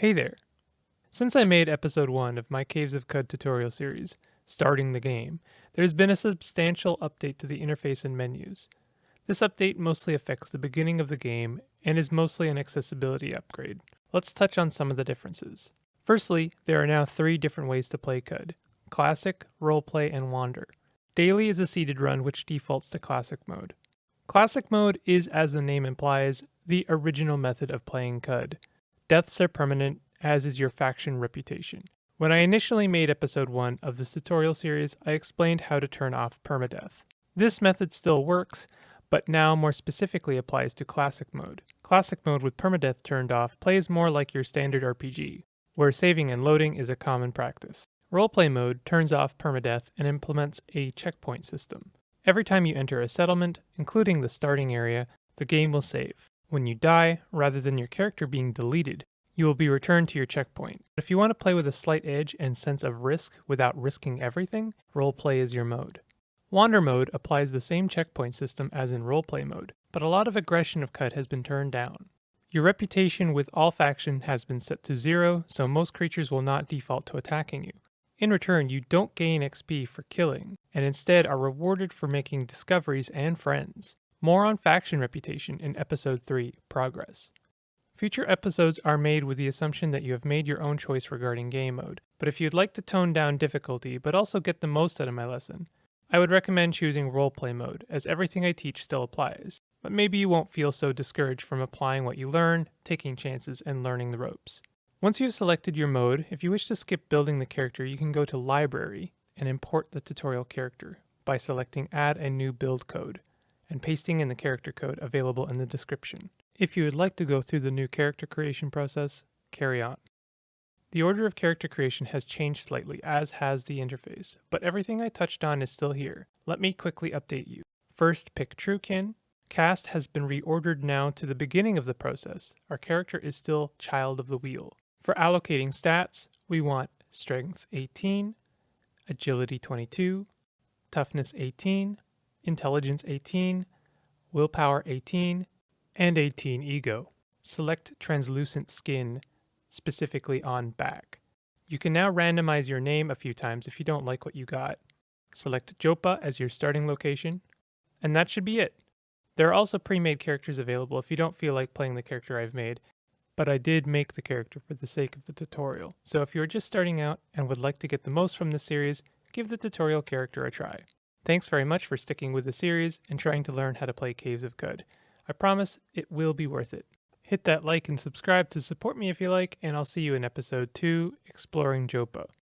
Hey there! Since I made episode 1 of my Caves of Qud tutorial series, Starting the Game, there's been a substantial update to the interface and menus. This update mostly affects the beginning of the game and is mostly an accessibility upgrade. Let's touch on some of the differences. Firstly, there are now 3 different ways to play Qud: Classic, Roleplay, and Wander. Daily is a seeded run which defaults to Classic mode. Classic mode is, as the name implies, the original method of playing Qud. Deaths are permanent, as is your faction reputation. When I initially made episode 1 of this tutorial series, I explained how to turn off permadeath. This method still works, but now more specifically applies to Classic mode. Classic mode with permadeath turned off plays more like your standard RPG, where saving and loading is a common practice. Roleplay mode turns off permadeath and implements a checkpoint system. Every time you enter a settlement, including the starting area, the game will save. When you die, rather than your character being deleted, you will be returned to your checkpoint. If you want to play with a slight edge and sense of risk without risking everything, roleplay is your mode. Wander mode applies the same checkpoint system as in roleplay mode, but a lot of aggression of Qud has been turned down. Your reputation with all faction has been set to 0, so most creatures will not default to attacking you. In return, you don't gain XP for killing, and instead are rewarded for making discoveries and friends. More on faction reputation in episode 3, Progress. Future episodes are made with the assumption that you have made your own choice regarding game mode, but if you'd like to tone down difficulty but also get the most out of my lesson, I would recommend choosing roleplay mode, as everything I teach still applies, but maybe you won't feel so discouraged from applying what you learn, taking chances, and learning the ropes. Once you've selected your mode, if you wish to skip building the character, you can go to Library and import the tutorial character by selecting Add a New Build Code and pasting in the character code available in the description. If you would like to go through the new character creation process, carry on. The order of character creation has changed slightly, as has the interface, but everything I touched on is still here. Let me quickly update you. First, pick Truekin. Cast has been reordered now to the beginning of the process. Our character is still Child of the Wheel. For allocating stats, we want Strength 18, Agility 22, Toughness 18, Intelligence 18, Willpower 18, and 18 Ego. Select Translucent Skin, specifically on back. You can now randomize your name a few times if you don't like what you got. Select Jopa as your starting location, and that should be it. There are also pre-made characters available if you don't feel like playing the character I've made, but I did make the character for the sake of the tutorial. So if you're just starting out and would like to get the most from this series, give the tutorial character a try. Thanks very much for sticking with the series and trying to learn how to play Caves of Qud. I promise it will be worth it. Hit that like and subscribe to support me if you like, and I'll see you in episode 2, Exploring Jopa.